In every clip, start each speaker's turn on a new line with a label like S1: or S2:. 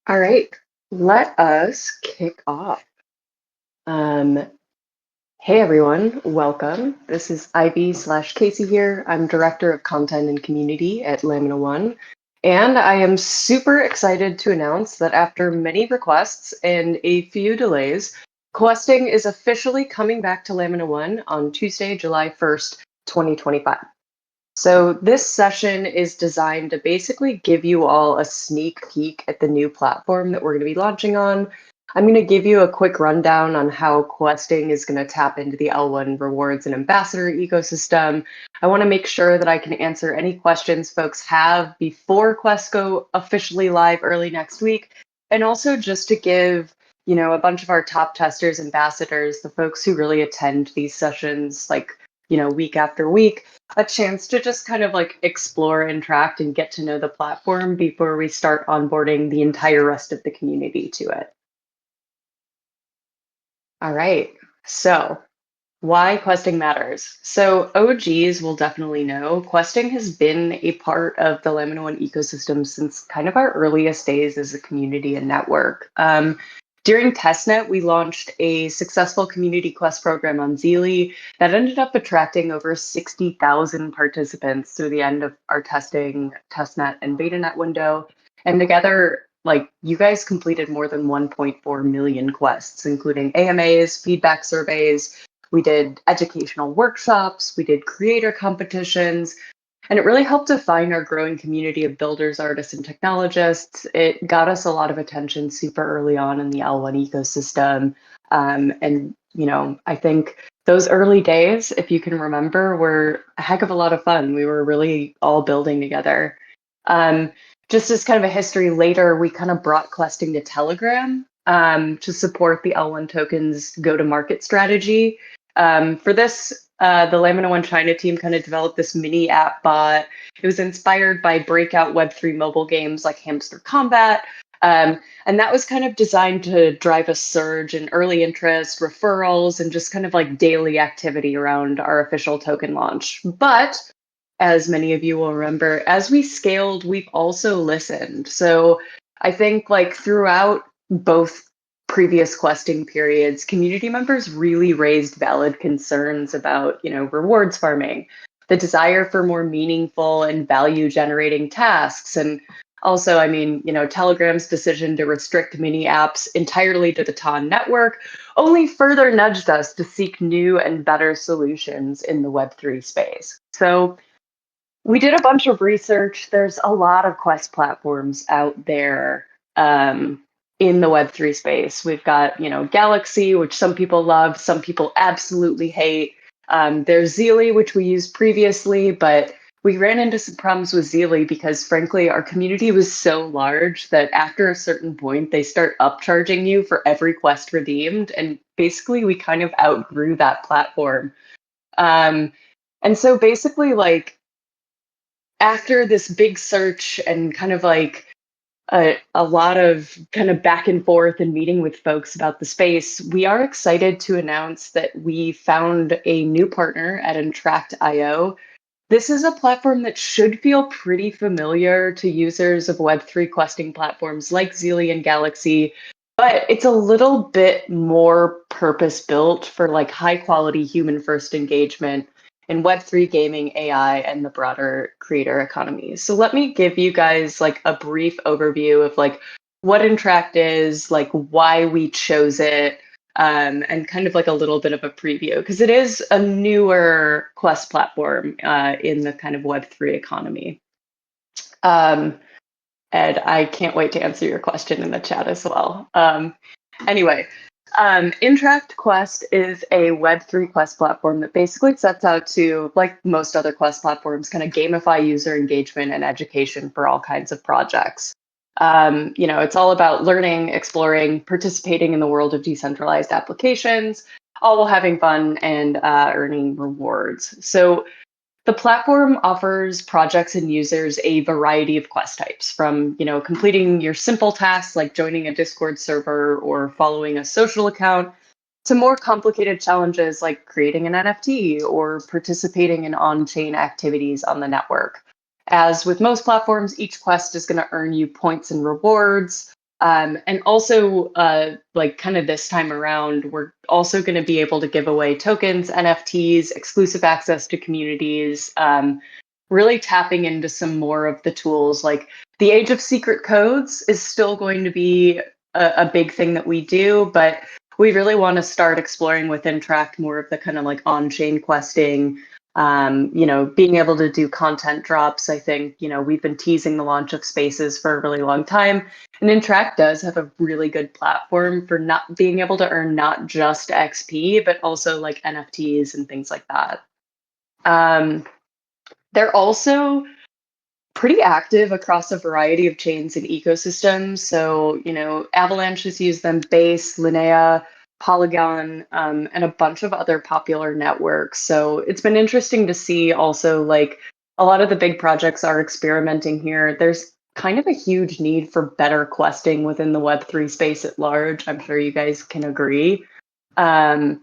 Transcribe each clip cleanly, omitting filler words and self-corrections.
S1: All right, let us kick off. Um, hey everyone, welcome. This is Ivy/Casey here. I'm Director of Content and Community at LAMINA1, and I am super excited to announce that after many requests and a few delays, Questing is officially coming back to LAMINA1 on Tuesday, July 1st, 2025. So this session is designed to basically give you all a sneak peek at the new platform that we're going to be launching on. I'm going to give you a quick rundown on how Questing is going to tap into the L1 rewards and ambassador ecosystem. I want to make sure that I can answer any questions folks have before Quest go officially live early next week. And also just to give, a bunch of our top testers, ambassadors, the folks who really attend these sessions like, week after week, a chance to just kind of like explore, interact, and get to know the platform before we start onboarding the entire rest of the community to it. All right, so why questing matters. So OGs will definitely know questing has been a part of the LAMINA1 ecosystem since kind of our earliest days as a community and network. During testnet, we launched a successful community quest program on Zeely that ended up attracting over 60,000 participants through the end of our testnet, and betanet window. And together, like you guys completed more than 1.4 million quests, including AMAs, feedback surveys. We did educational workshops, we did creator competitions, and it really helped define our growing community of builders, artists, and technologists. It got us a lot of attention super early on in the L1 ecosystem. I think those early days, if you can remember, were a heck of a lot of fun. We were really all building together. Um, just as kind of a history, later we kind of brought questing to Telegram to support the L1 tokens go-to-market strategy. For this, the LAMINA1 China team kind of developed this mini app bot. It was inspired by breakout Web3 mobile games like Hamster Combat. And that was kind of designed to drive a surge in early interest, referrals, and just kind of like daily activity around our official token launch. But as many of you will remember, as we scaled, we've also listened. So I think like throughout both previous questing periods, community members really raised valid concerns about, rewards farming, the desire for more meaningful and value generating tasks. And also, Telegram's decision to restrict mini apps entirely to the TON network only further nudged us to seek new and better solutions in the Web3 space. So we did a bunch of research. There's a lot of quest platforms out there in the Web3 space. We've got, Galaxy, which some people love, some people absolutely hate. There's Zeely, which we used previously, but we ran into some problems with Zeely because, frankly, our community was so large that after a certain point, they start upcharging you for every quest redeemed. And basically, we kind of outgrew that platform. And so basically, like, after this big search and kind of like a lot of kind of back and forth and meeting with folks about the space, we are excited to announce that we found a new partner at Interact.io. This is a platform that should feel pretty familiar to users of Web3 questing platforms like Zeely and Galaxy, but it's a little bit more purpose-built for like high-quality human-first engagement in Web3 gaming, AI, and the broader creator economy. So let me give you guys like a brief overview of like what Interact is, like why we chose it, and kind of like a little bit of a preview, because it is a newer quest platform in the kind of Web3 economy. Ed, I can't wait to answer your question in the chat as well. Anyway, Interact Quest is a Web3 quest platform that basically sets out to, like most other quest platforms, kind of gamify user engagement and education for all kinds of projects. It's all about learning, exploring, participating in the world of decentralized applications, all while having fun and earning rewards. So the platform offers projects and users a variety of quest types, from, completing your simple tasks like joining a Discord server or following a social account, to more complicated challenges like creating an NFT or participating in on-chain activities on the network. As with most platforms, each quest is going to earn you points and rewards. And also, like kind of this time around, we're also going to be able to give away tokens, NFTs, exclusive access to communities, really tapping into some more of the tools. Like the age of secret codes is still going to be a big thing that we do, but we really want to start exploring with Interact more of the kind of like on-chain questing, being able to do content drops. I think, we've been teasing the launch of spaces for a really long time. And Interact does have a really good platform for not being able to earn not just XP, but also like NFTs and things like that. They're also pretty active across a variety of chains and ecosystems. So, Avalanche has used them, Base, Linnea, Polygon, and a bunch of other popular networks. So it's been interesting to see also like a lot of the big projects are experimenting here. There's kind of a huge need for better questing within the Web3 space at large. I'm sure you guys can agree. Um,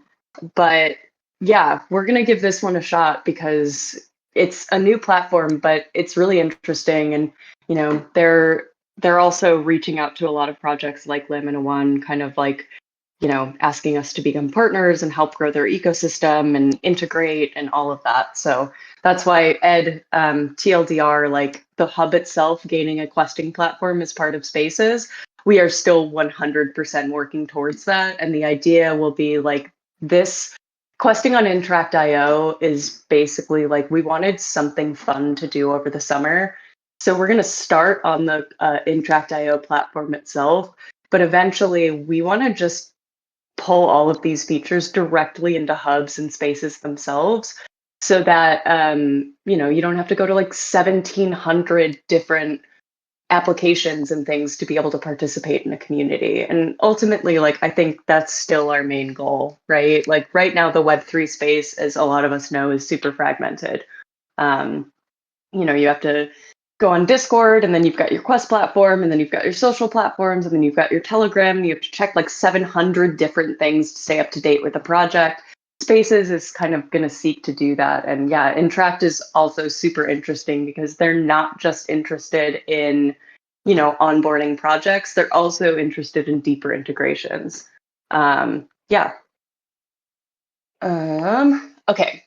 S1: but yeah, we're going to give this one a shot because it's a new platform, but it's really interesting. And, they're also reaching out to a lot of projects like LAMINA1, kind of like, asking us to become partners and help grow their ecosystem and integrate and all of that. So that's why TLDR, like the hub itself, gaining a questing platform as part of Spaces, we are still 100% working towards that. And the idea will be like this questing on Interact.io is basically like we wanted something fun to do over the summer. So we're going to start on the Interact.io platform itself, but eventually we want to just pull all of these features directly into hubs and spaces themselves so that you don't have to go to like 1,700 different applications and things to be able to participate in a community. And ultimately, like I think that's still our main goal, right? Like right now the Web3 space, as a lot of us know, is super fragmented. You have to go on Discord, and then you've got your Quest platform, and then you've got your social platforms, and then you've got your Telegram, and you have to check like 700 different things to stay up to date with a project. Spaces is kind of going to seek to do that. And yeah, Interact is also super interesting because they're not just interested in, onboarding projects, they're also interested in deeper integrations. Yeah. Okay.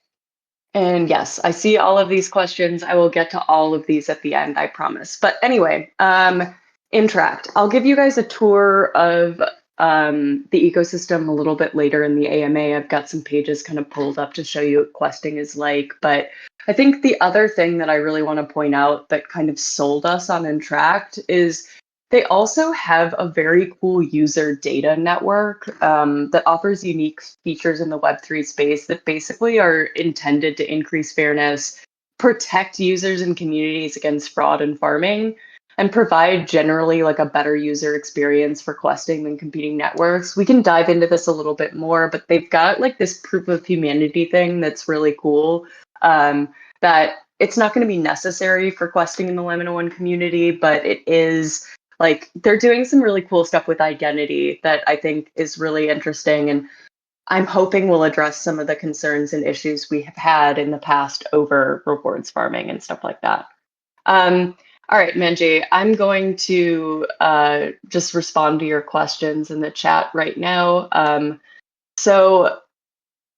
S1: And yes, I see all of these questions. I will get to all of these at the end, I promise. But anyway, Interact. I'll give you guys a tour of the ecosystem a little bit later in the AMA. I've got some pages kind of pulled up to show you what questing is like. But I think the other thing that I really want to point out that kind of sold us on Interact is they also have a very cool user data network that offers unique features in the Web3 space that basically are intended to increase fairness, protect users and communities against fraud and farming, and provide generally like a better user experience for questing than competing networks. We can dive into this a little bit more, but they've got like this proof of humanity thing that's really cool. That it's not going to be necessary for questing in the LAMINA1 community, but it is like they're doing some really cool stuff with identity that I think is really interesting. And I'm hoping will address some of the concerns and issues we have had in the past over rewards farming and stuff like that. All right, Manji, I'm going to just respond to your questions in the chat right now. So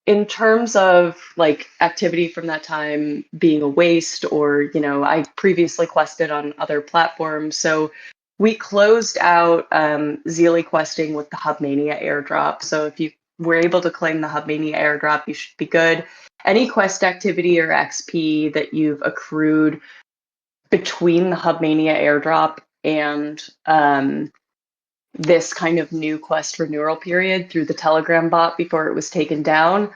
S1: in terms of like activity from that time being a waste, or, I previously quested on other platforms. So we closed out Zealy questing with the Hubmania airdrop. So if you were able to claim the Hubmania airdrop, you should be good. Any quest activity or XP that you've accrued between the Hubmania airdrop and this kind of new quest renewal period through the Telegram bot before it was taken down,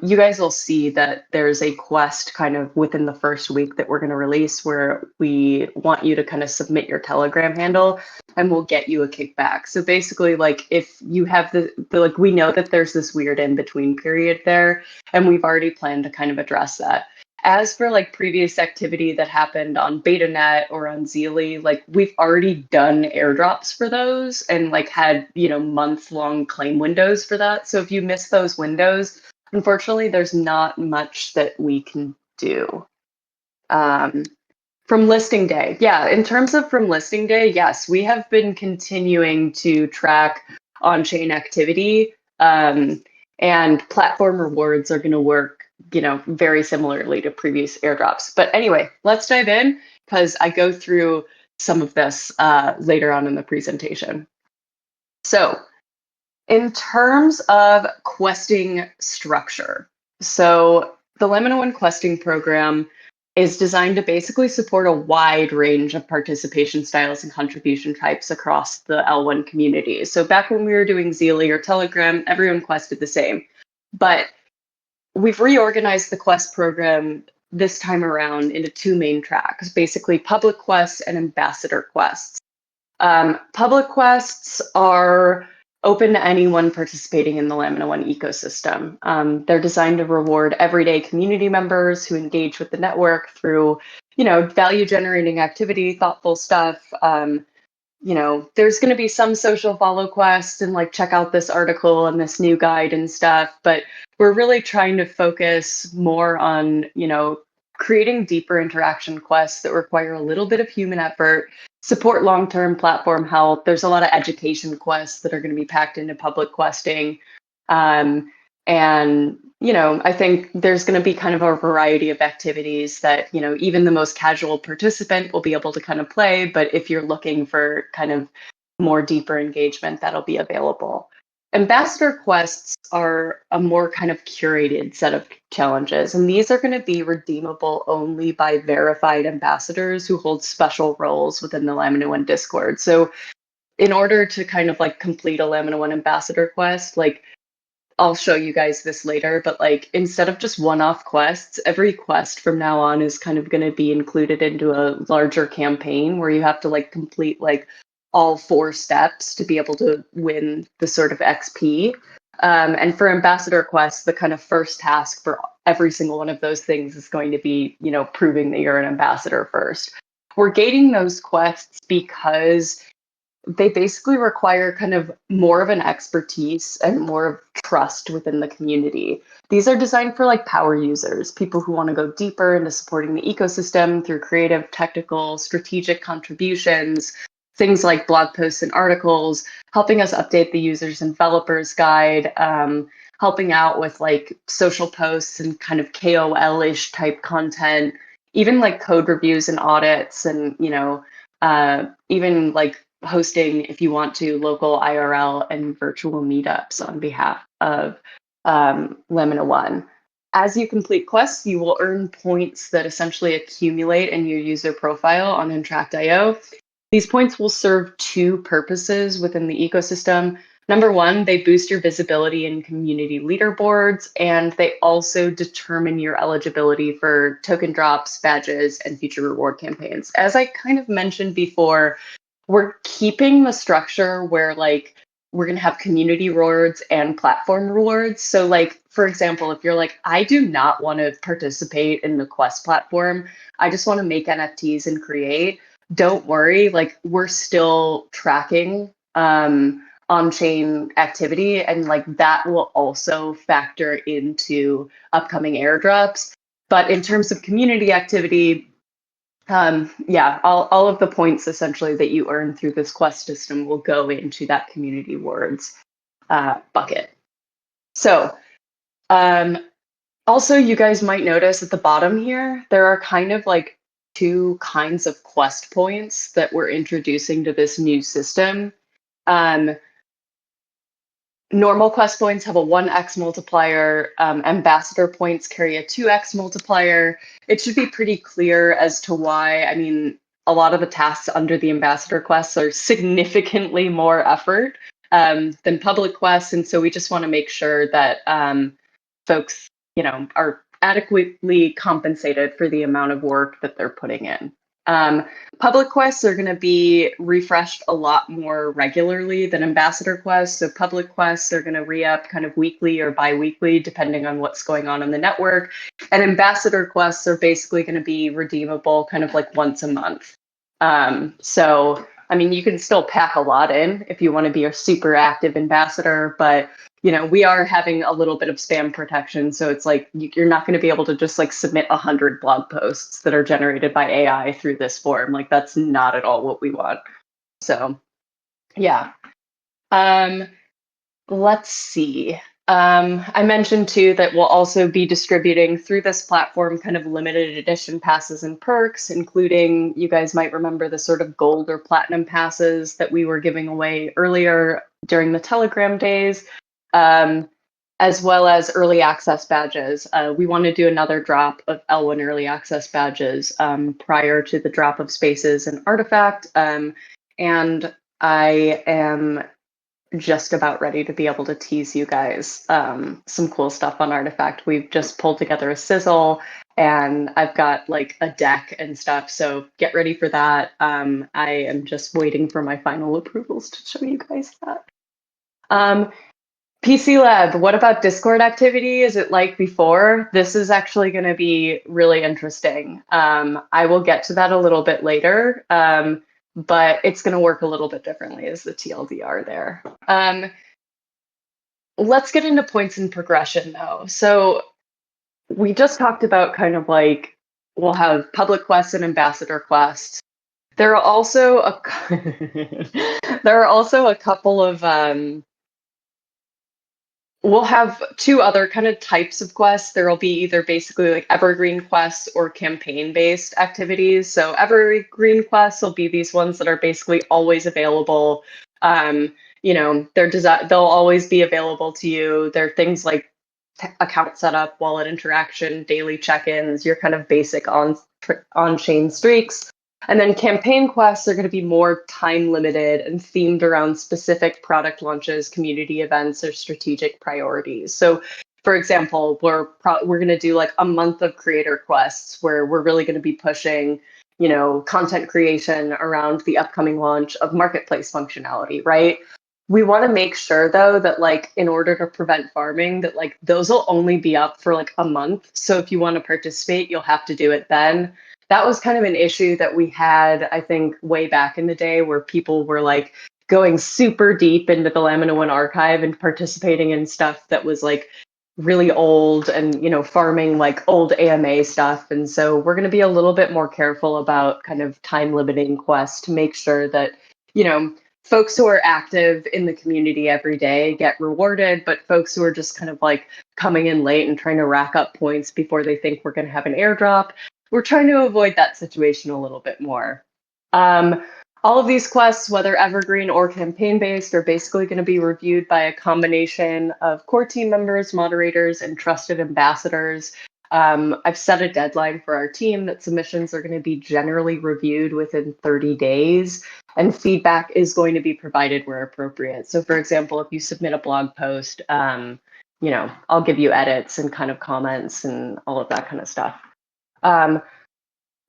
S1: you guys will see that there's a quest kind of within the first week that we're going to release where we want you to kind of submit your Telegram handle and we'll get you a kickback. So basically, like if you have the like, we know that there's this weird in between period there, and we've already planned to kind of address that. As for like previous activity that happened on BetaNet or on Zealy, like we've already done airdrops for those and like had, month-long claim windows for that. So if you miss those windows, unfortunately, there's not much that we can do. From listing day. Yeah, in terms of from listing day, yes, we have been continuing to track on-chain activity, and platform rewards are going to work, very similarly to previous airdrops. But anyway, let's dive in because I go through some of this later on in the presentation. So in terms of questing structure, so the LAMINA1 questing program is designed to basically support a wide range of participation styles and contribution types across the L1 community. So back when we were doing Zealy or Telegram, everyone quested the same. But we've reorganized the quest program this time around into two main tracks, basically public quests and ambassador quests. Public quests are open to anyone participating in the LAMINA1 ecosystem. They're designed to reward everyday community members who engage with the network through, value generating activity, thoughtful stuff. There's going to be some social follow quests and like check out this article and this new guide and stuff, but we're really trying to focus more on, creating deeper interaction quests that require a little bit of human effort, support long-term platform health. There's a lot of education quests that are going to be packed into public questing. And, I think there's going to be kind of a variety of activities that, even the most casual participant will be able to kind of play. But if you're looking for kind of more deeper engagement, that'll be available. Ambassador quests are a more kind of curated set of challenges, and these are going to be redeemable only by verified ambassadors who hold special roles within the LAMINA1 Discord. So in order to kind of like complete a LAMINA1 ambassador quest, like I'll show you guys this later, but like instead of just one-off quests, every quest from now on is kind of going to be included into a larger campaign where you have to like complete like all 4 steps to be able to win the sort of XP. And for ambassador quests, the kind of first task for every single one of those things is going to be, proving that you're an ambassador first. We're gating those quests because they basically require kind of more of an expertise and more of trust within the community. These are designed for like power users, people who want to go deeper into supporting the ecosystem through creative, technical, strategic contributions, things like blog posts and articles, helping us update the user's and developers guide, helping out with like social posts and kind of KOL-ish type content, even like code reviews and audits, and even like hosting, if you want to, local IRL and virtual meetups on behalf of LAMINA1. As you complete quests, you will earn points that essentially accumulate in your user profile on Interact.io. These points will serve 2 purposes within the ecosystem. Number 1, they boost your visibility in community leaderboards, and they also determine your eligibility for token drops, badges, and future reward campaigns. As I kind of mentioned before, we're keeping the structure where like we're going to have community rewards and platform rewards. So like, for example, if you're like, I do not want to participate in the quest platform, I just want to make NFTs and create, don't worry, like we're still tracking on-chain activity, and like that will also factor into upcoming airdrops. But in terms of community activity, all of the points essentially that you earn through this quest system will go into that community rewards bucket. So also you guys might notice at the bottom here, there are kind of like 2 kinds of quest points that we're introducing to this new system. Normal quest points have a 1x multiplier. Ambassador points carry a 2x multiplier. It should be pretty clear as to why. I mean, a lot of the tasks under the ambassador quests are significantly more effort than public quests. And so we just want to make sure that folks, are adequately compensated for the amount of work that they're putting in. Public quests are going to be refreshed a lot more regularly than ambassador quests. So public quests are going to re-up kind of weekly or bi-weekly, depending on what's going on in the network. And ambassador quests are basically going to be redeemable kind of like once a month. So, I mean, you can still pack a lot in if you want to be a super active ambassador, but we are having a little bit of spam protection. So it's like you're not going to be able to just like submit 100 blog posts that are generated by AI through this form. Like that's not at all what we want. So yeah. Let's see. I mentioned too that we'll also be distributing through this platform kind of limited edition passes and perks, including, you guys might remember the sort of gold or platinum passes that we were giving away earlier during the Telegram days, as well as early access badges. We want to do another drop of L1 early access badges prior to the drop of Spaces and Artifact. And I am just about ready to be able to tease you guys some cool stuff on Artifact. We've just pulled together a sizzle and I've got like a deck and stuff. So get ready for that. I am just waiting for my final approvals to show you guys that. PC Lab, what about Discord activity? Is it like before? This is actually going to be really interesting. I will get to that a little bit later. But it's going to work a little bit differently as the TLDR there. Let's get into points and progression though. So we just talked about kind of like, we'll have public quests and ambassador quests. There are also a, there are also a couple of, we'll have two other kind of types of quests. There will be either basically like evergreen quests or campaign-based activities. So evergreen quests will be these ones that are basically always available. They'll always be available to you. They're things like account setup, wallet interaction, daily check-ins, your kind of basic on-chain streaks. And then campaign quests are going to be more time limited and themed around specific product launches, community events, or strategic priorities. So, for example, we're going to do like a month of creator quests where we're really going to be pushing, content creation around the upcoming launch of marketplace functionality, right? We want to make sure though that like in order to prevent farming, that like those will only be up for like a month. So if you want to participate, you'll have to do it then. That was kind of an issue that we had, I think, way back in the day where people were like going super deep into the LAMINA1 archive and participating in stuff that was like really old and, farming like old AMA stuff. And so we're going to be a little bit more careful about kind of time limiting quests to make sure that, folks who are active in the community every day get rewarded, but folks who are just kind of like coming in late and trying to rack up points before they think we're going to have an airdrop, we're trying to avoid that situation a little bit more. All of these quests, whether evergreen or campaign-based, are basically going to be reviewed by a combination of core team members, moderators, and trusted ambassadors. I've set a deadline for our team that submissions are going to be generally reviewed within 30 days, and feedback is going to be provided where appropriate. So, for example, if you submit a blog post, I'll give you edits and kind of comments and all of that kind of stuff.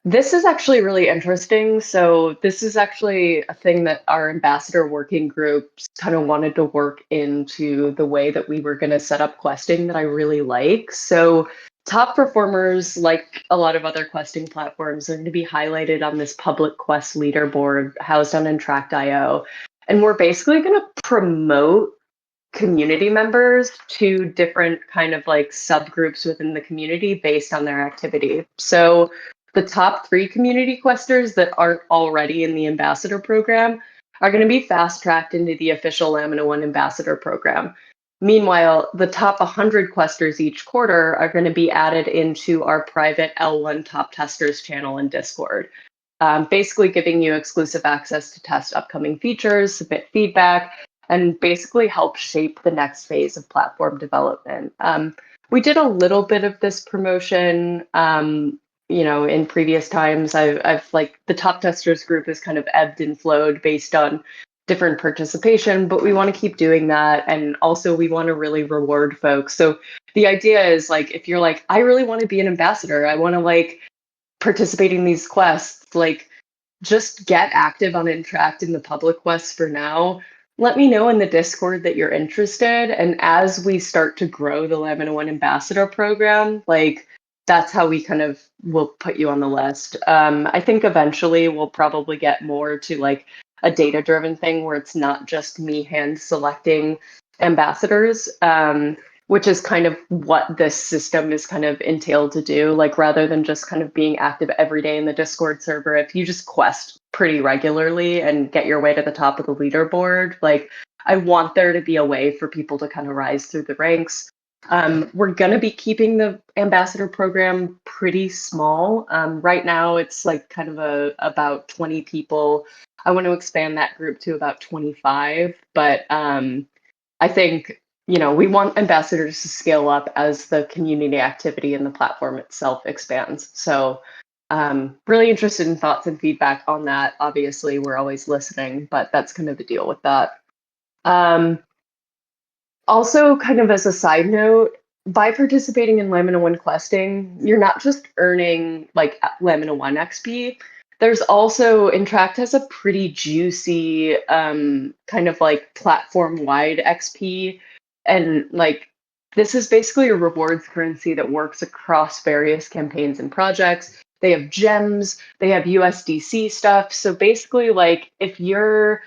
S1: This is actually really interesting. So this is actually a thing that our ambassador working groups kind of wanted to work into the way that we were going to set up questing that I really like. So top performers, like a lot of other questing platforms, are going to be highlighted on this public quest leaderboard housed on Intract.io. And we're basically going to promote community members to different kind of like subgroups within the community based on their activity. So the top 3 community questers that aren't already in the ambassador program are going to be fast-tracked into the official LAMINA1 ambassador program. Meanwhile, the top 100 questers each quarter are going to be added into our private L1 top testers channel in Discord, basically giving you exclusive access to test upcoming features, submit feedback, and basically help shape the next phase of platform development. We did a little bit of this promotion in previous times. I've like the top testers group has kind of ebbed and flowed based on different participation, but we want to keep doing that. And also we want to really reward folks. So the idea is like, if you're like, I really want to be an ambassador, I want to like participate in these quests, like just get active on Interact in the public quests for now. Let me know in the Discord that you're interested. And as we start to grow the LAMINA1 ambassador program, like that's how we kind of will put you on the list. I think eventually we'll probably get more to like a data-driven thing where it's not just me hand selecting ambassadors, which is kind of what this system is kind of entailed to do. Like rather than just kind of being active every day in the Discord server, if you just quest pretty regularly and get your way to the top of the leaderboard, like I want there to be a way for people to kind of rise through the ranks. We're going to be keeping the ambassador program pretty small. Right now, it's like kind of about 20 people. I want to expand that group to about 25, but I think, we want ambassadors to scale up as the community activity and the platform itself expands. So really interested in thoughts and feedback on that. Obviously, we're always listening, but that's kind of the deal with that. Also, kind of as a side note, by participating in LAMINA1 questing, you're not just earning like LAMINA1 XP. There's also, Interact has a pretty juicy kind of like platform-wide XP. And like, this is basically a rewards currency that works across various campaigns and projects. They have gems, they have USDC stuff. So basically, like, if you're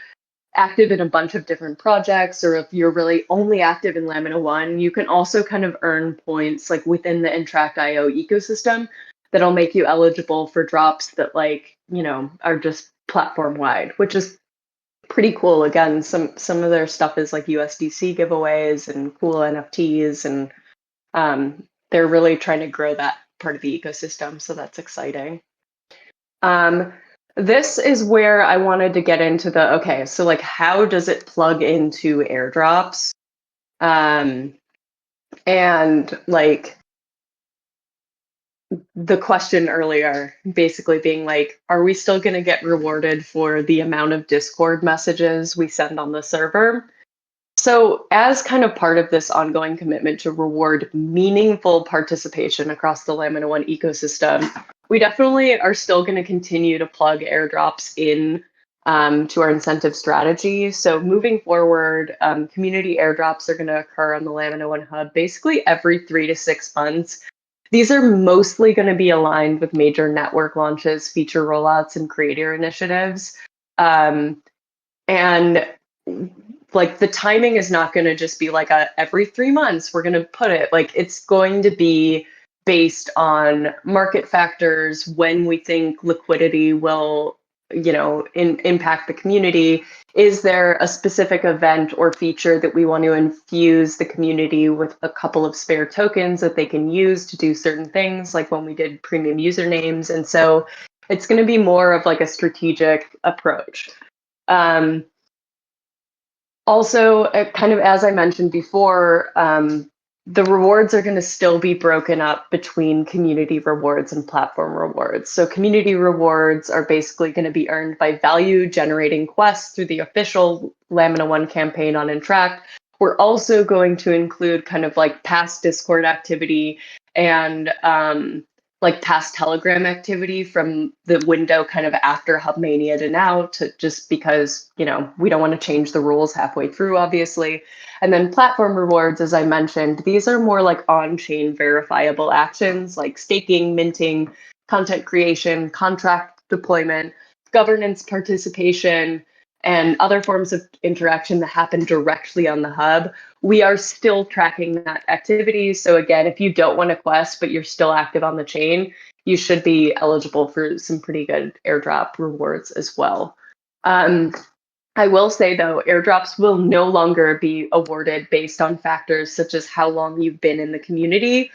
S1: active in a bunch of different projects, or if you're really only active in LAMINA1, you can also kind of earn points like within the Interact.io ecosystem that'll make you eligible for drops that like, are just platform wide, which is pretty cool. Again, some of their stuff is like USDC giveaways and cool NFTs, and they're really trying to grow that part of the ecosystem. So that's exciting. This is where I wanted to get into okay, so like how does it plug into airdrops? And like the question earlier basically being like, are we still going to get rewarded for the amount of Discord messages we send on the server? So as kind of part of this ongoing commitment to reward meaningful participation across the LAMINA1 ecosystem, we definitely are still going to continue to plug airdrops in to our incentive strategy. So moving forward, community airdrops are going to occur on the LAMINA1 hub basically every 3 to 6 months. These are mostly going to be aligned with major network launches, feature rollouts, and creator initiatives. And like the timing is not going to just be like every 3 months we're going to put it, like it's going to be based on market factors, when we think liquidity will impact the community. Is there a specific event or feature that we want to infuse the community with a couple of spare tokens that they can use to do certain things, like when we did premium usernames? And so it's going to be more of like a strategic approach. Also, kind of as I mentioned before, the rewards are going to still be broken up between community rewards and platform rewards. So community rewards are basically going to be earned by value generating quests through the official LAMINA1 campaign on Interact. We're also going to include kind of like past Discord activity and like past Telegram activity from the window kind of after Hubmania to now, to just because, we don't want to change the rules halfway through, obviously. And then platform rewards, as I mentioned, these are more like on-chain verifiable actions like staking, minting, content creation, contract deployment, governance participation, and other forms of interaction that happen directly on the hub. We are still tracking that activity. So again, if you don't want to quest, but you're still active on the chain, you should be eligible for some pretty good airdrop rewards as well. I will say, though, airdrops will no longer be awarded based on factors such as how long you've been in the community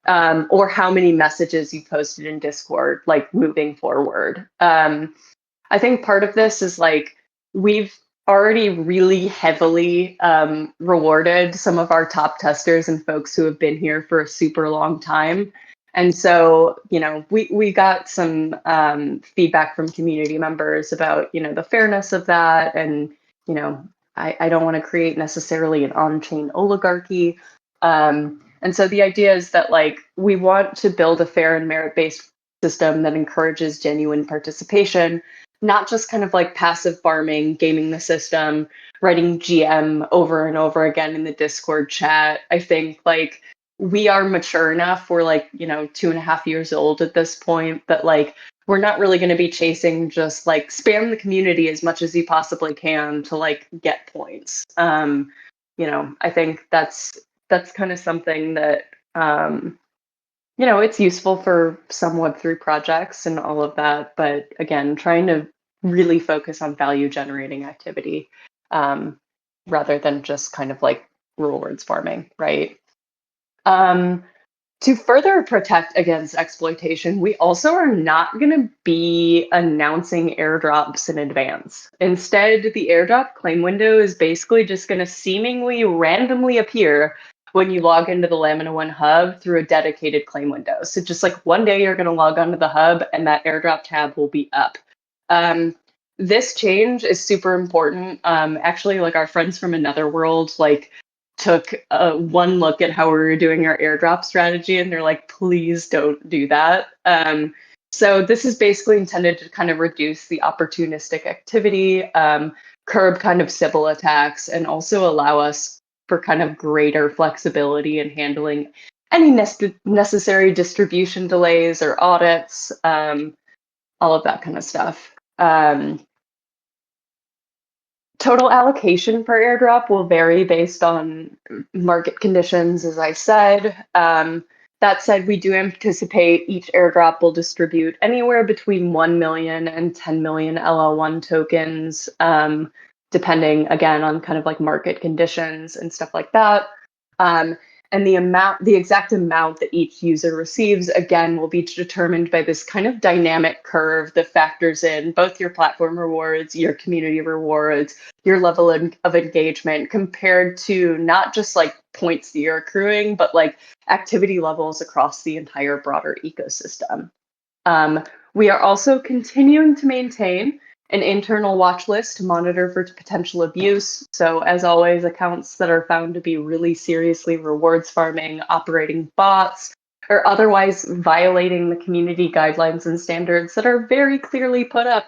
S1: or how many messages you posted in Discord, like moving forward. I think part of this is like we've already really heavily rewarded some of our top testers and folks who have been here for a super long time. And so, we got some feedback from community members about, the fairness of that. And, I don't want to create necessarily an on-chain oligarchy. And so the idea is that like we want to build a fair and merit-based system that encourages genuine participation, not just kind of like passive farming, gaming the system, writing GM over and over again in the Discord chat. I think like we are mature enough, we're like, 2.5 years old at this point, that like we're not really going to be chasing just like spam the community as much as you possibly can to like get points. I think that's kind of something that it's useful for some Web3 projects and all of that. But again, trying to really focus on value generating activity um, rather than just kind of like rewards farming, right? Um, to further protect against exploitation, we also are not going to be announcing airdrops in advance. Instead, the airdrop claim window is basically just going to seemingly randomly appear when you log into the Lamina1 hub through a dedicated claim window. So just like one day you're going to log onto the hub and that airdrop tab will be up. This change is super important. Actually, like our friends from another world, like took one look at how we were doing our airdrop strategy and they're like, please don't do that. So this is basically intended to kind of reduce the opportunistic activity, curb kind of Sybil attacks, and also allow us for kind of greater flexibility in handling any necessary distribution delays or audits, all of that kind of stuff. Total allocation per airdrop will vary based on market conditions, as I said. That said, we do anticipate each airdrop will distribute anywhere between 1 million and 10 million LL1 tokens, depending, again, on kind of like market conditions and stuff like that. And the exact amount that each user receives, again, will be determined by this kind of dynamic curve that factors in both your platform rewards, your community rewards, your level of engagement compared to not just like points that you're accruing, but like activity levels across the entire broader ecosystem. We are also continuing to maintain an internal watch list to monitor for potential abuse. So as always, accounts that are found to be really seriously rewards farming, operating bots, or otherwise violating the community guidelines and standards that are very clearly put up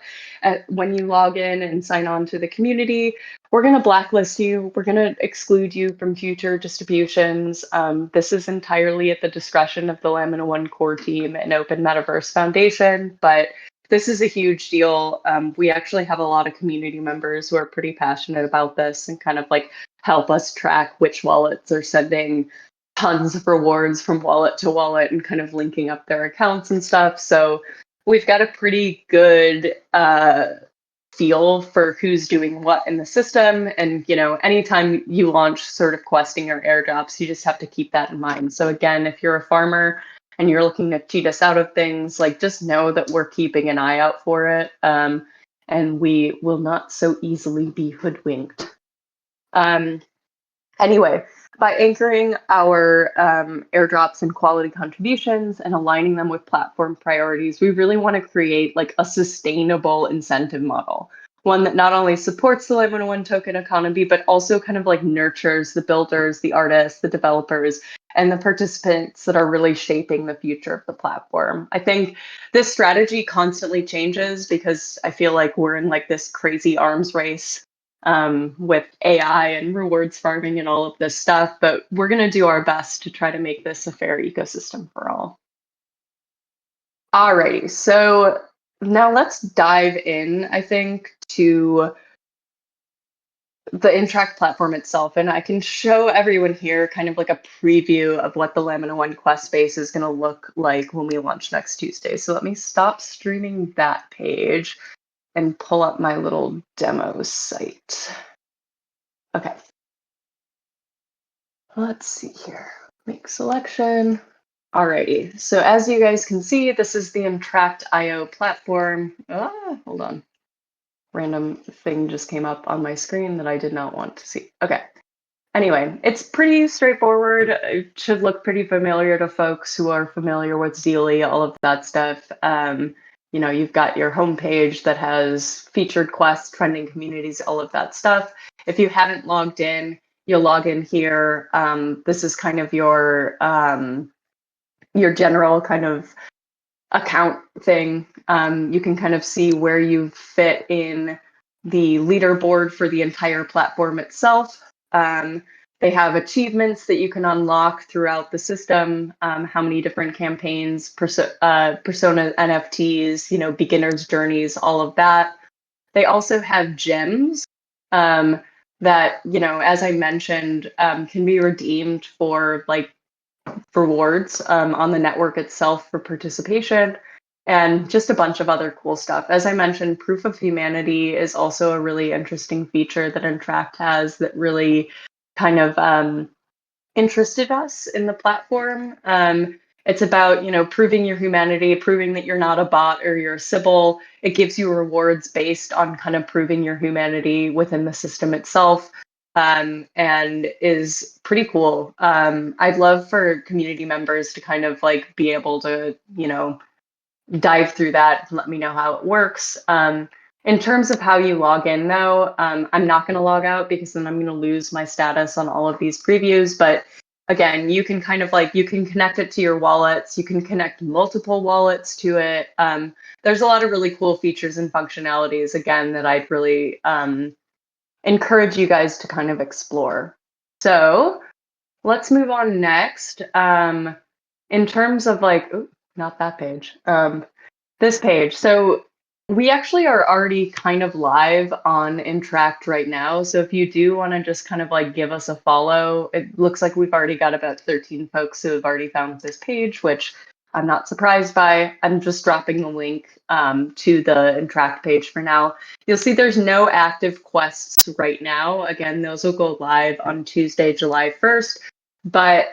S1: when you log in and sign on to the community. We're going to blacklist you. We're going to exclude you from future distributions. This is entirely at the discretion of the Lamina1 core team and Open Metaverse Foundation, but this is a huge deal. We actually have a lot of community members who are pretty passionate about this and kind of like help us track which wallets are sending tons of rewards from wallet to wallet and kind of linking up their accounts and stuff. So we've got a pretty good feel for who's doing what in the system. And, anytime you launch sort of questing or airdrops, you just have to keep that in mind. So again, if you're a farmer and you're looking to cheat us out of things, like just know that we're keeping an eye out for it. And we will not so easily be hoodwinked. Anyway, by anchoring our airdrops and quality contributions and aligning them with platform priorities, we really want to create like a sustainable incentive model. One that not only supports the Lamina1 token economy, but also kind of like nurtures the builders, the artists, the developers, and the participants that are really shaping the future of the platform. I think this strategy constantly changes because I feel like we're in like this crazy arms race with AI and rewards farming and all of this stuff, but we're going to do our best to try to make this a fair ecosystem for all. Alrighty, so now let's dive in, I think, to the Intract platform itself. And I can show everyone here kind of like a preview of what the Lamina1 Quest space is going to look like when we launch next Tuesday. So let me stop streaming that page and pull up my little demo site. Okay. Let's see here. Make selection. Alrighty. So as you guys can see, this is the Intract.io platform. Hold on. Random thing just came up on my screen that I did not want to see. Okay. Anyway, it's pretty straightforward. It should look pretty familiar to folks who are familiar with Zeely, all of that stuff. You've got your homepage that has featured quests, trending communities, all of that stuff. If you haven't logged in, you'll log in here. This is kind of your general kind of account thing. You can kind of see where you fit in the leaderboard for the entire platform itself. They have achievements that you can unlock throughout the system, how many different campaigns, persona NFTs, beginner's journeys, all of that. They also have gems, that, as I mentioned, can be redeemed for like rewards on the network itself for participation, and just a bunch of other cool stuff. As I mentioned, proof of humanity is also a really interesting feature that Interact has that really kind of interested us in the platform. It's about, proving your humanity, proving that you're not a bot or you're a Sybil. It gives you rewards based on kind of proving your humanity within the system itself, and is pretty cool. I'd love for community members to kind of like be able to, dive through that and let me know how it works. In terms of how you log in, though, I'm not going to log out because then I'm going to lose my status on all of these previews. But again, you can kind of like, you can connect it to your wallets. You can connect multiple wallets to it. There's a lot of really cool features and functionalities, again, that I'd really encourage you guys to kind of explore. So let's move on next. In terms of like, ooh, not that page. This page. So we actually are already kind of live on Interact right now. So if you do want to just kind of like give us a follow, it looks like we've already got about 13 folks who have already found this page, which I'm not surprised by. I'm just dropping the link to the Interact page for now. You'll see there's no active quests right now. Again, those will go live on Tuesday, July 1st. But,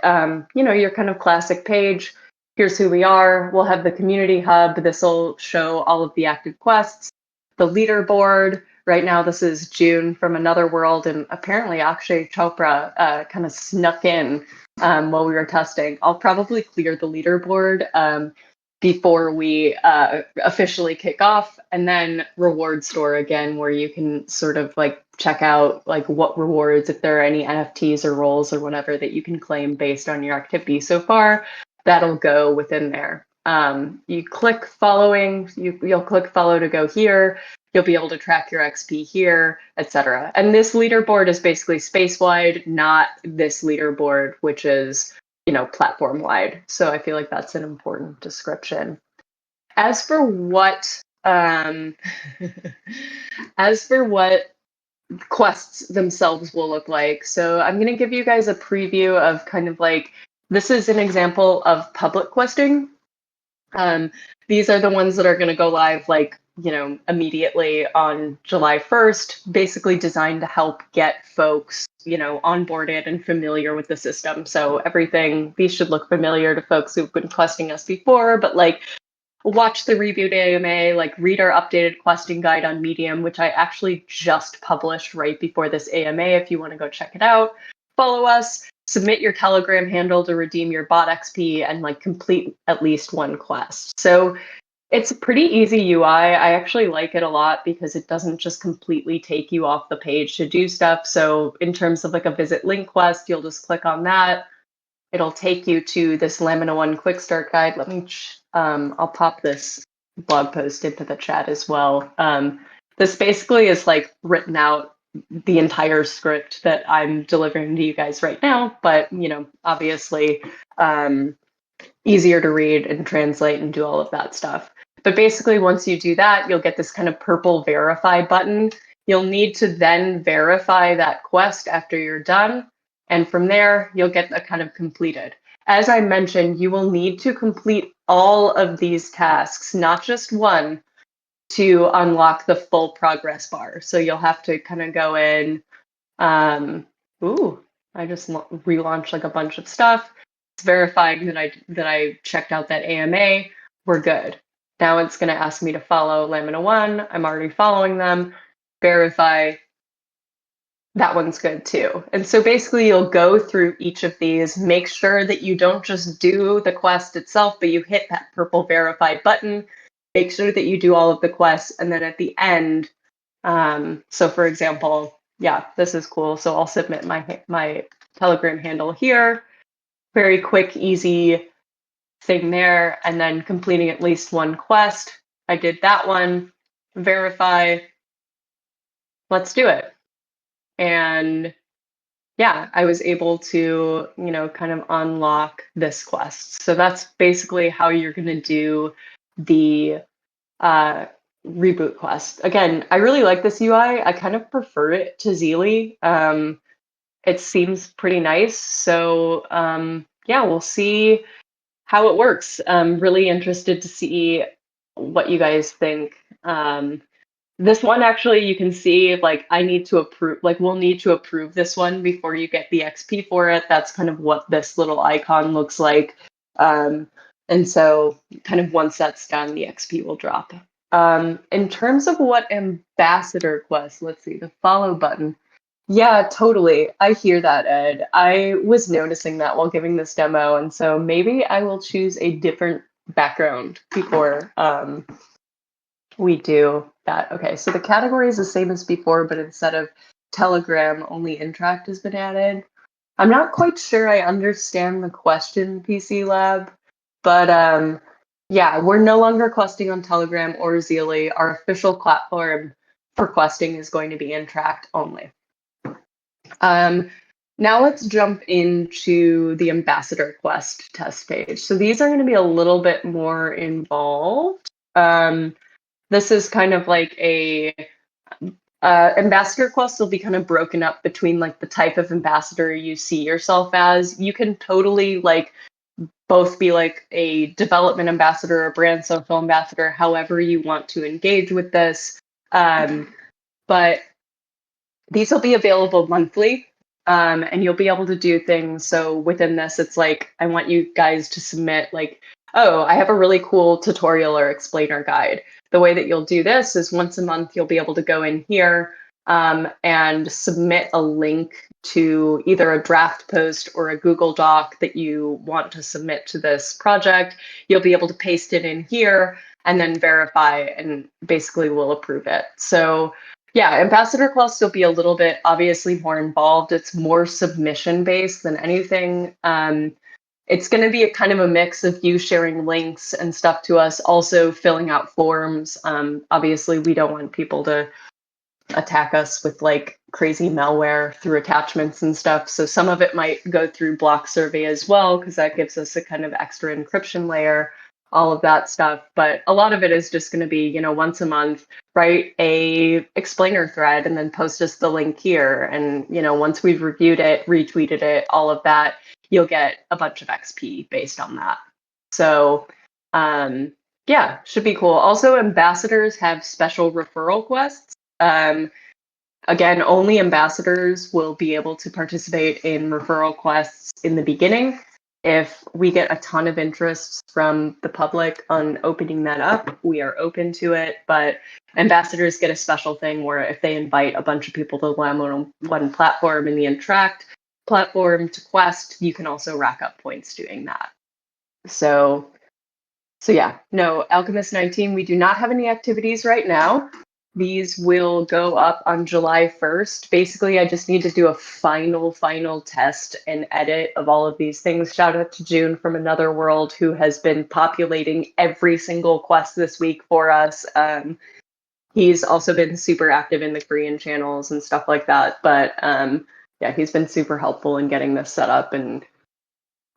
S1: your kind of classic page. Here's who we are. We'll have the community hub. This will show all of the active quests, the leaderboard. Right now, this is June from Another World, and apparently Akshay Chopra kind of snuck in while we were testing. I'll probably clear the leaderboard before we officially kick off, and then reward store again, where you can sort of like check out like what rewards, if there are any NFTs or roles or whatever that you can claim based on your activity so far. That'll go within there. You click following, you'll click follow to go here. You'll be able to track your XP here, etc. And this leaderboard is basically space-wide, not this leaderboard, which is, platform-wide. So I feel like that's an important description. As for what, as for what quests themselves will look like, so I'm going to give you guys a preview of kind of like, this is an example of public questing. These are the ones that are going to go live like, immediately on July 1st, basically designed to help get folks, onboarded and familiar with the system. So everything, these should look familiar to folks who've been questing us before, but like watch the Reboot AMA, like read our updated questing guide on Medium, which I actually just published right before this AMA if you want to go check it out. Follow us, submit your Telegram handle to redeem your bot XP, and like complete at least one quest. So it's a pretty easy UI. I actually like it a lot because it doesn't just completely take you off the page to do stuff. So in terms of like a visit link quest, you'll just click on that. It'll take you to this LAMINA1 quick start guide. Let me, I'll pop this blog post into the chat as well. This basically is like written out the entire script that I'm delivering to you guys right now, but obviously easier to read and translate and do all of that stuff. But basically, once you do that, you'll get this kind of purple verify button. You'll need to then verify that quest after you're done. And from there, you'll get a kind of completed. As I mentioned, you will need to complete all of these tasks, not just one, to unlock the full progress bar. So you'll have to kind of go in. I just relaunched like a bunch of stuff. It's verifying that I checked out that AMA. We're good. Now it's going to ask me to follow LAMINA1. I'm already following them. Verify. That one's good too. And so basically you'll go through each of these, make sure that you don't just do the quest itself, but you hit that purple verify button, make sure that you do all of the quests. And then at the end, so for example, yeah, this is cool. So I'll submit my Telegram handle here. Very quick, easy thing there. And then completing at least one quest. I did that one. Verify. Let's do it. And yeah, I was able to, kind of unlock this quest. So that's basically how you're going to do the reboot quest. Again, I really like this UI. I kind of prefer it to Zeely. It seems pretty nice. So yeah, we'll see how it works. I'm really interested to see what you guys think. This one actually, you can see like I need to approve, like we'll need to approve this one before you get the XP for it. That's kind of what this little icon looks like. And so kind of once that's done, the XP will drop. In terms of what ambassador quest, let's see, the follow button. Yeah, totally. I hear that, Ed. I was noticing that while giving this demo, and so maybe I will choose a different background before we do that. Okay, so the category is the same as before, but instead of Telegram, only Interact has been added. I'm not quite sure I understand the question, PC Lab, but yeah, we're no longer questing on Telegram or Zeely. Our official platform for questing is going to be Interact only. Now let's jump into the Ambassador Quest test page. So these are going to be a little bit more involved. This is kind of like a ambassador quest will be kind of broken up between like the type of ambassador you see yourself as. You can totally like both be like a development ambassador, a brand social ambassador, however you want to engage with this. But these will be available monthly. And you'll be able to do things. So within this, it's like, I want you guys to submit like, oh, I have a really cool tutorial or explainer guide. The way that you'll do this is once a month, you'll be able to go in here and submit a link to either a draft post or a Google Doc that you want to submit to this project. You'll be able to paste it in here and then verify, and basically we'll approve it. So yeah, Ambassador Quest will be a little bit obviously more involved. It's more submission based than anything. It's going to be a kind of a mix of you sharing links and stuff to us, also filling out forms. Obviously, we don't want people to attack us with like crazy malware through attachments and stuff. So some of it might go through block survey as well, because that gives us a kind of extra encryption layer, all of that stuff. But a lot of it is just going to be, you know, once a month, write a explainer thread and then post us the link here. And, you know, once we've reviewed it, retweeted it, all of that, you'll get a bunch of XP based on that. So, yeah, should be cool. Also, ambassadors have special referral quests. Again, only ambassadors will be able to participate in referral quests in the beginning. If we get a ton of interest from the public on opening that up, we are open to it. But ambassadors get a special thing where if they invite a bunch of people to the LAMINA1 platform and the Interact platform to quest, you can also rack up points doing that. So yeah, no, Alchemist 19, we do not have any activities right now. These will go up on July 1st. Basically, I just need to do a final test and edit of all of these things. Shout out to June from Another World, who has been populating every single quest this week for us. He's also been super active in the Korean channels and stuff like that. But yeah, he's been super helpful in getting this set up and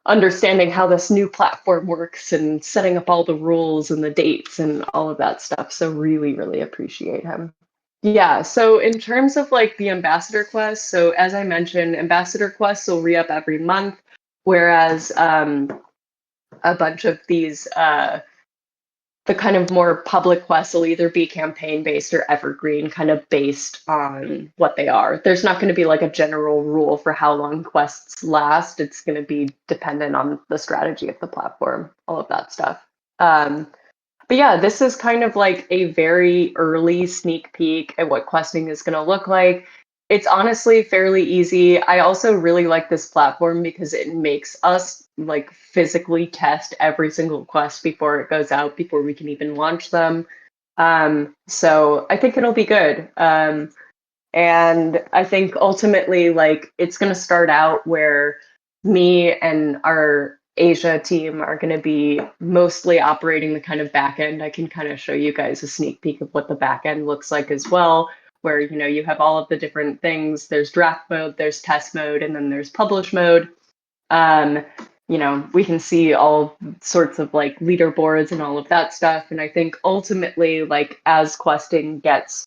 S1: understanding how this new platform works and setting up all the rules and the dates and all of that stuff. So really appreciate him. Yeah, so in terms of like the ambassador quest, so as I mentioned, ambassador quests will re-up every month, whereas a bunch of these the kind of more public quests will either be campaign based or evergreen, kind of based on what they are. There's not going to be like a general rule for how long quests last. It's going to be dependent on the strategy of the platform, all of that stuff. But yeah, this is kind of like a very early sneak peek at what questing is going to look like. It's honestly fairly easy. I also really like this platform because it makes us like physically test every single quest before it goes out, before we can even launch them. So I think it'll be good. And I think ultimately, like, it's going to start out where me and our Asia team are going to be mostly operating the kind of back end. I can kind of show you guys a sneak peek of what the back end looks like as well, where, you know, you have all of the different things. There's draft mode, there's test mode, and then there's publish mode. we can see all sorts of like leaderboards and all of that stuff. And I think ultimately, like as questing gets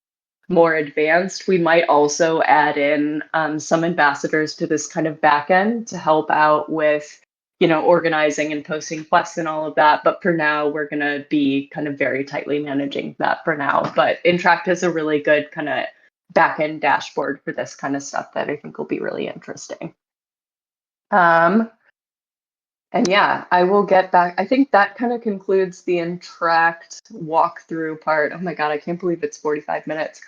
S1: more advanced, we might also add in some ambassadors to this kind of back end to help out with, organizing and posting quests and all of that. But for now, we're going to be kind of very tightly managing that for now. But Intract is a really good kind of back end dashboard for this kind of stuff that I think will be really interesting. And yeah, I will get back. I think that kind of concludes the Intract walkthrough part. Oh my God, I can't believe it's 45 minutes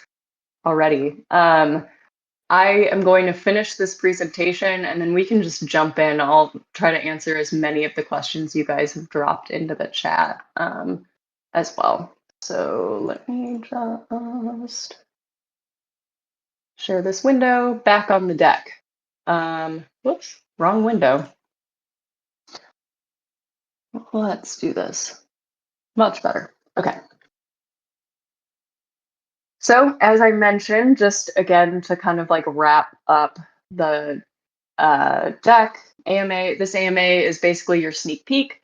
S1: already. I am going to finish this presentation and then we can just jump in. I'll try to answer as many of the questions you guys have dropped into the chat as well. So let me just share this window back on the deck. Whoops, wrong window. Let's do this. Much better. Okay. So as I mentioned, just again to kind of like wrap up the deck, this AMA is basically your sneak peek.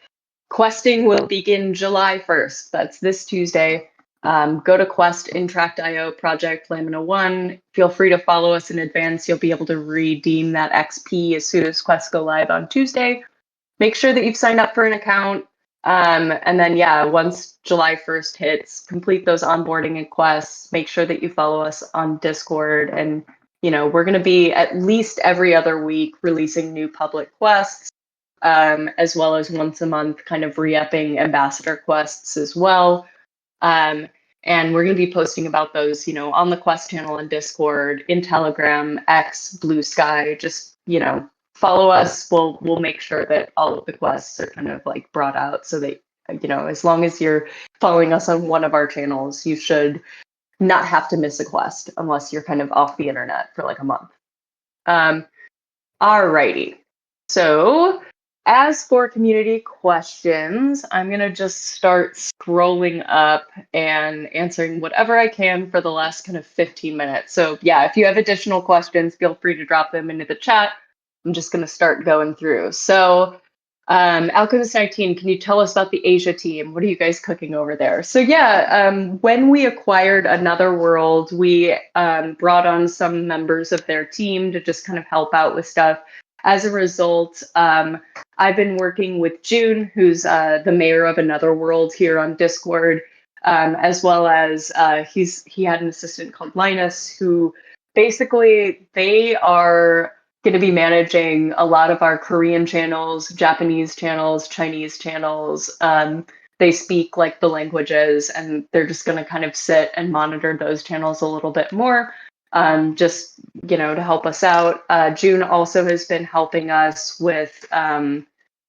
S1: Questing will begin July 1st. That's this Tuesday. Go to Quest, Intract.io, Project LAMINA1. Feel free to follow us in advance. You'll be able to redeem that XP as soon as quests go live on Tuesday. Make sure that you've signed up for an account. And then, yeah, once July 1st hits, complete those onboarding and quests. Make sure that you follow us on Discord. And, we're going to be at least every other week releasing new public quests, as well as once a month kind of re-upping ambassador quests as well. And we're going to be posting about those, on the Quest channel on Discord, in Telegram, X, Blue Sky. Just, follow us. We'll make sure that all of the quests are kind of like brought out so that, as long as you're following us on one of our channels, you should not have to miss a quest unless you're kind of off the internet for like a month. Alrighty. So as for community questions, I'm going to just start scrolling up and answering whatever I can for the last kind of 15 minutes. So yeah, if you have additional questions, feel free to drop them into the chat. I'm just going to start going through. So Alchemist19, can you tell us about the Asia team? What are you guys cooking over there? So yeah, when we acquired Another World, we brought on some members of their team to just kind of help out with stuff. As a result, I've been working with June, who's the mayor of Another World here on Discord, as well as he had an assistant called Linus, who basically they are going to be managing a lot of our Korean channels, Japanese channels, Chinese channels. They speak like the languages, and they're just going to kind of sit and monitor those channels a little bit more, just, to help us out. June also has been helping us with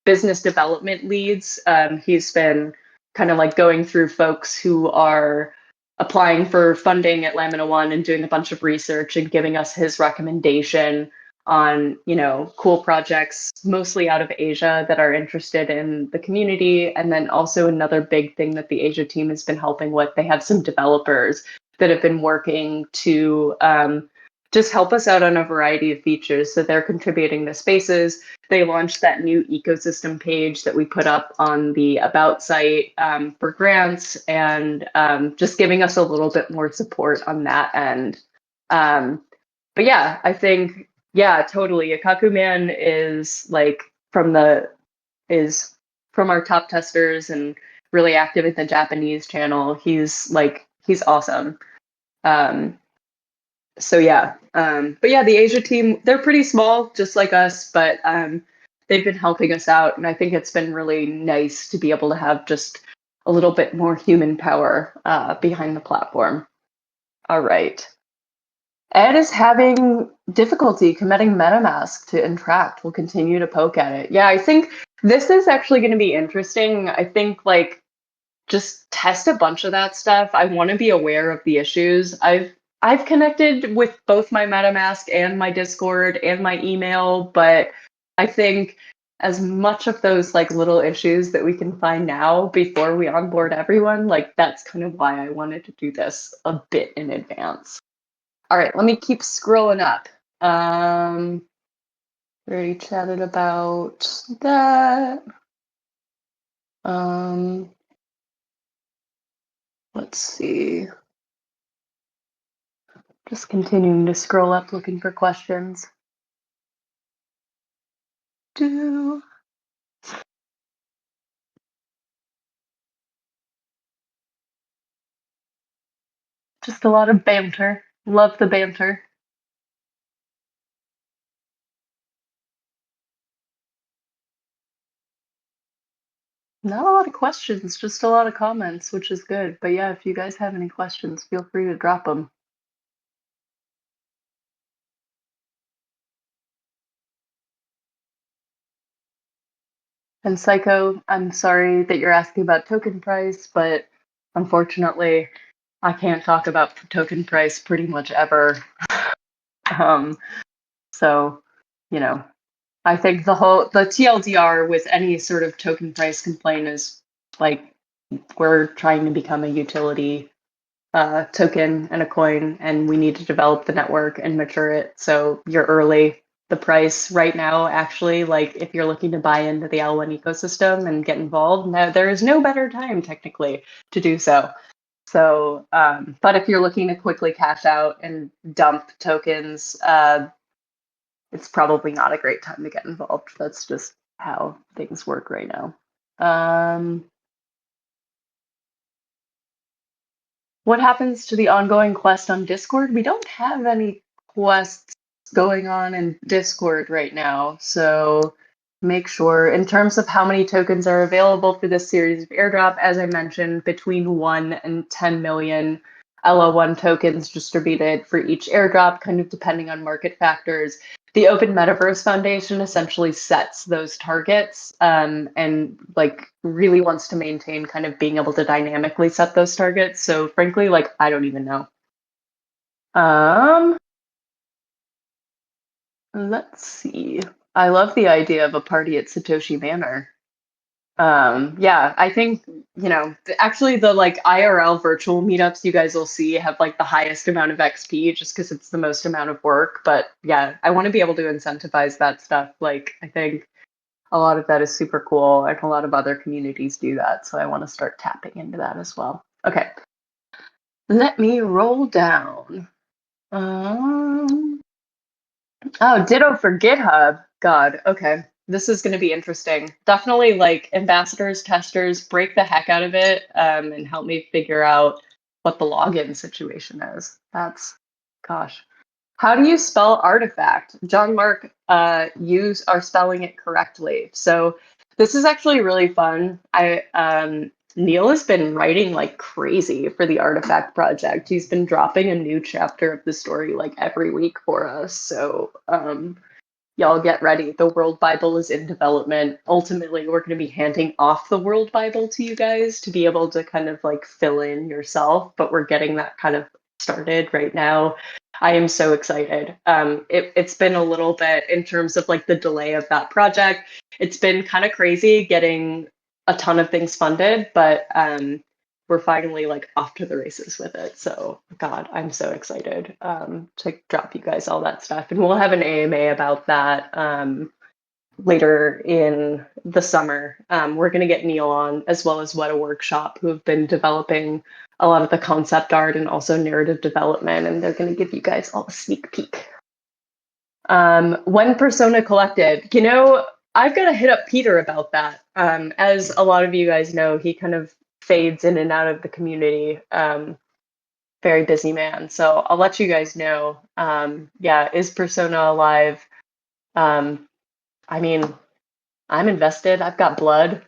S1: business development leads. He's been kind of like going through folks who are applying for funding at Lamina1 and doing a bunch of research and giving us his recommendation on, cool projects, mostly out of Asia, that are interested in the community. And then also another big thing that the Asia team has been helping with, they have some developers that have been working to just help us out on a variety of features. So they're contributing to spaces. They launched that new ecosystem page that we put up on the About site for grants, and just giving us a little bit more support on that end. But yeah, I think, yeah, totally. Akaku Man is from our top testers and really active in the Japanese channel. He's awesome. So yeah, but yeah, the Asia team, they're pretty small, just like us, but they've been helping us out, and I think it's been really nice to be able to have just a little bit more human power behind the platform. All right. Ed is having difficulty committing MetaMask to Intract. We'll continue to poke at it. Yeah, I think this is actually going to be interesting. I think just test a bunch of that stuff. I want to be aware of the issues. I've connected with both my MetaMask and my Discord and my email, but I think as much of those little issues that we can find now before we onboard everyone, that's kind of why I wanted to do this a bit in advance. All right, let me keep scrolling up. We already chatted about that. Let's see. Just continuing to scroll up looking for questions. Just a lot of banter. Love the banter. Not a lot of questions, just a lot of comments, which is good. But yeah, if you guys have any questions, feel free to drop them. And Psycho, I'm sorry that you're asking about token price, but unfortunately, I can't talk about token price pretty much ever. Um, so, you know, I think the TLDR with any sort of token price complaint is like we're trying to become a utility token and a coin, and we need to develop the network and mature it. So you're early. The price right now, actually, like if you're looking to buy into the L1 ecosystem and get involved, now there is no better time technically to do so. So, but if you're looking to quickly cash out and dump tokens, it's probably not a great time to get involved. That's just how things work right now. What happens to the ongoing quest on Discord? We don't have any quests going on in Discord right now, so make sure, in terms of how many tokens are available for this series of airdrop, as I mentioned, between 1 and 10 million LO1 tokens distributed for each airdrop, kind of depending on market factors. The Open Metaverse Foundation essentially sets those targets, and like really wants to maintain kind of being able to dynamically set those targets. So frankly, like I don't even know. Let's see. I love the idea of a party at Satoshi Manor. Yeah, I think, actually the like IRL virtual meetups you guys will see have like the highest amount of XP just because it's the most amount of work. But yeah, I want to be able to incentivize that stuff. Like, I think a lot of that is super cool, and a lot of other communities do that. So I want to start tapping into that as well. Okay, let me roll down. Um, Oh, ditto for GitHub. God, okay. This is going to be interesting. Definitely like ambassadors, testers, break the heck out of it, and help me figure out what the login situation is. Gosh. How do you spell artifact? John Mark, you are spelling it correctly. So this is actually really fun. Neil has been writing like crazy for the Artifact project. He's been dropping a new chapter of the story like every week for us. So y'all get ready. The World Bible is in development. Ultimately, we're going to be handing off the World Bible to you guys to be able to kind of like fill in yourself, but we're getting that kind of started right now. I am so excited. It's been a little bit in terms of like the delay of that project. It's been kind of crazy getting a ton of things funded, but we're finally like off to the races with it. So God, I'm so excited to drop you guys all that stuff. And we'll have an AMA about that later in the summer. We're going to get Neil on, as well as What a Workshop, who have been developing a lot of the concept art and also narrative development, and they're going to give you guys all a sneak peek. When Persona collected, I've got to hit up Peter about that. As a lot of you guys know, he kind of fades in and out of the community. Very busy man. So I'll let you guys know. Yeah, is Persona alive? I mean, I'm invested. I've got blood.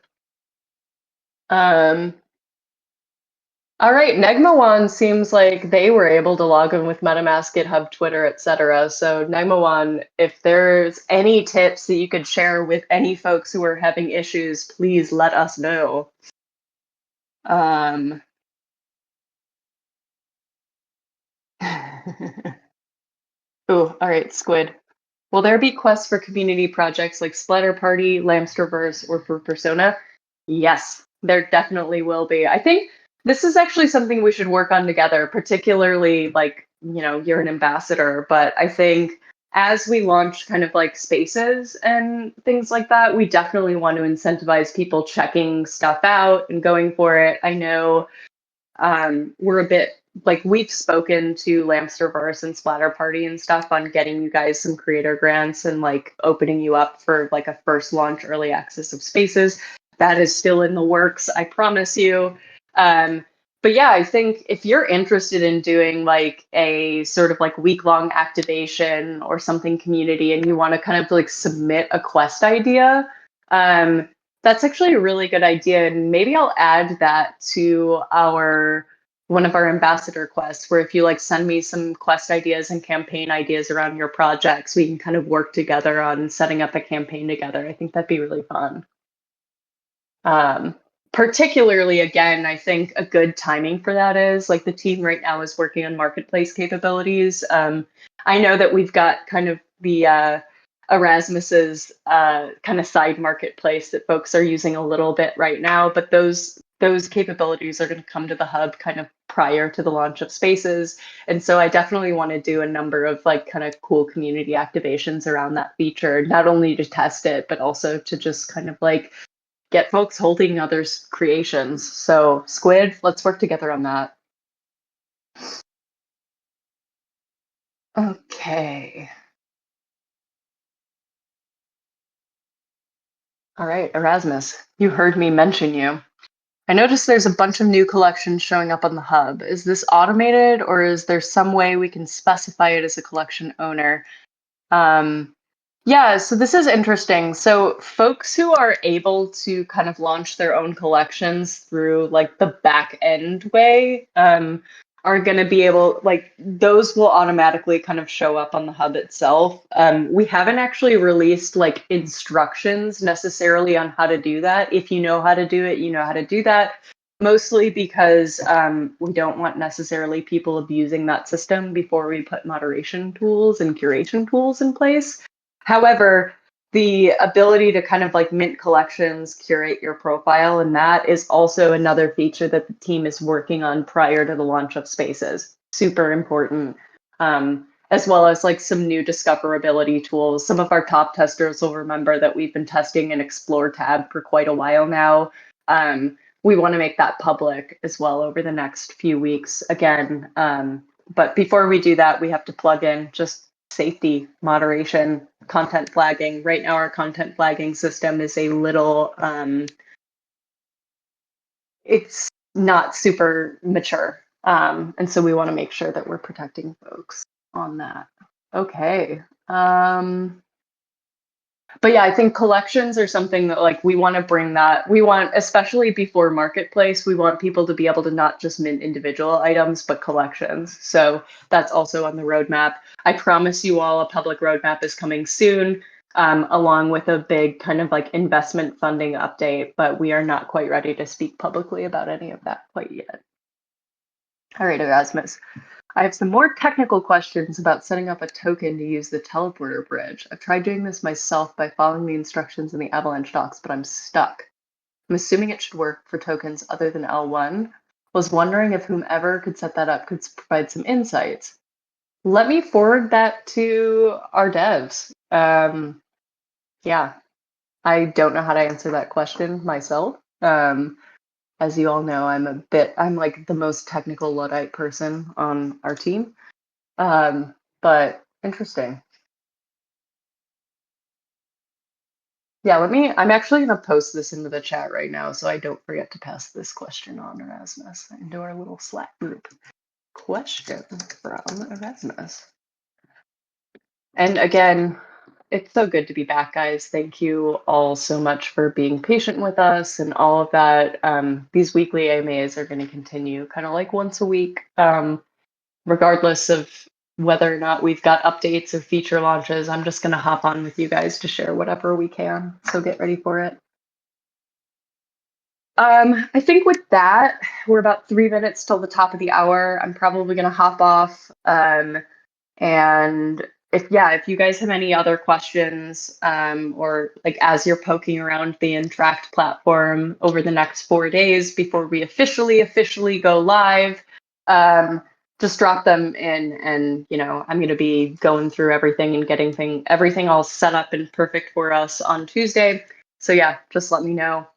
S1: All right, Negma1 seems like they were able to log in with MetaMask, GitHub, Twitter, etc. So Negma1, if there's any tips that you could share with any folks who are having issues, please let us know. Oh, all right, Squid. Will there be quests for community projects like Splatter Party, Lamsterverse, or for Persona? Yes, there definitely will be. I think this is actually something we should work on together, particularly like, you're an ambassador, but I think as we launch kind of like spaces and things like that, we definitely want to incentivize people checking stuff out and going for it. I know we're a bit like we've spoken to Lamsterverse and Splatter Party and stuff on getting you guys some creator grants and like opening you up for like a first launch early access of spaces. That is still in the works, I promise you. But yeah, I think if you're interested in doing like a sort of like week-long activation or something community and you want to kind of like submit a quest idea, that's actually a really good idea. And maybe I'll add that to our one of our ambassador quests, where if you like send me some quest ideas and campaign ideas around your projects, we can kind of work together on setting up a campaign together. I think that'd be really fun. Particularly, again, I think a good timing for that is like the team right now is working on marketplace capabilities. I know that we've got kind of the Erasmus's kind of side marketplace that folks are using a little bit right now, but those capabilities are going to come to the hub kind of prior to the launch of spaces. And so I definitely want to do a number of like kind of cool community activations around that feature, not only to test it, but also to just kind of like get folks holding others' creations. So Squid, let's work together on that. Okay. All right, Erasmus, you heard me mention you. I noticed there's a bunch of new collections showing up on the hub. Is this automated or is there some way we can specify it as a collection owner? Um, Yeah, so this is interesting. So folks who are able to kind of launch their own collections through like the back end way are going to be able, like those will automatically kind of show up on the hub itself. We haven't actually released like instructions necessarily on how to do that. If you know how to do it, you know how to do that. Mostly because we don't want necessarily people abusing that system before we put moderation tools and curation tools in place. However, the ability to kind of like mint collections, curate your profile, and that is also another feature that the team is working on prior to the launch of spaces. Super important. As well as like some new discoverability tools. Some of our top testers will remember that we've been testing an Explore tab for quite a while now. We want to make that public as well over the next few weeks again. But before we do that, we have to plug in just safety, moderation, content flagging. Right now, our content flagging system is a little, it's not super mature. And so we want to make sure that we're protecting folks on that. Okay. But yeah, I think collections are something that like we want to bring that. We want, especially before marketplace, we want people to be able to not just mint individual items, but collections. So that's also on the roadmap. I promise you all a public roadmap is coming soon, along with a big kind of like investment funding update, but we are not quite ready to speak publicly about any of that quite yet. All right, Erasmus. I have some more technical questions about setting up a token to use the teleporter bridge. I've tried doing this myself by following the instructions in the Avalanche docs, but I'm stuck. I'm assuming it should work for tokens other than L1. Was wondering if whomever could set that up could provide some insights. Let me forward that to our devs. Yeah, I don't know how to answer that question myself. As you all know, I'm like the most technical Luddite person on our team. But interesting. Yeah, I'm actually going to post this into the chat right now so I don't forget to pass this question on, Erasmus, into our little Slack group. Question from Erasmus. And again, it's so good to be back, guys. Thank you all so much for being patient with us and all of that. These weekly AMAs are going to continue kind of like once a week, regardless of whether or not we've got updates or feature launches. I'm just going to hop on with you guys to share whatever we can. So get ready for it. I think with that, we're about 3 minutes till the top of the hour. I'm probably going to hop off. And if you guys have any other questions, or like as you're poking around the Interact platform over the next 4 days before we officially go live, just drop them in, and I'm going to be going through everything and getting everything all set up and perfect for us on Tuesday. So yeah, just let me know.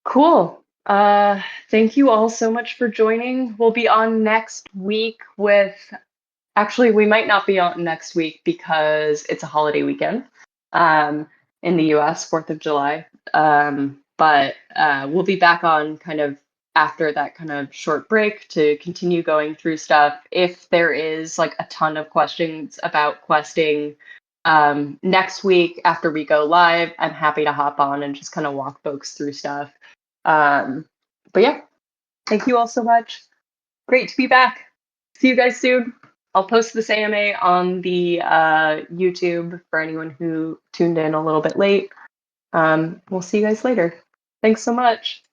S1: Cool. Thank you all so much for joining. We'll be on next week with, actually, we might not be on next week because it's a holiday weekend um, in the US, 4th of July. But we'll be back on kind of after that kind of short break to continue going through stuff. If there is like a ton of questions about questing next week after we go live, I'm happy to hop on and just kind of walk folks through stuff. But yeah, thank you all so much. Great to be back. See you guys soon. I'll post this AMA on the YouTube for anyone who tuned in a little bit late. We'll see you guys later. Thanks so much.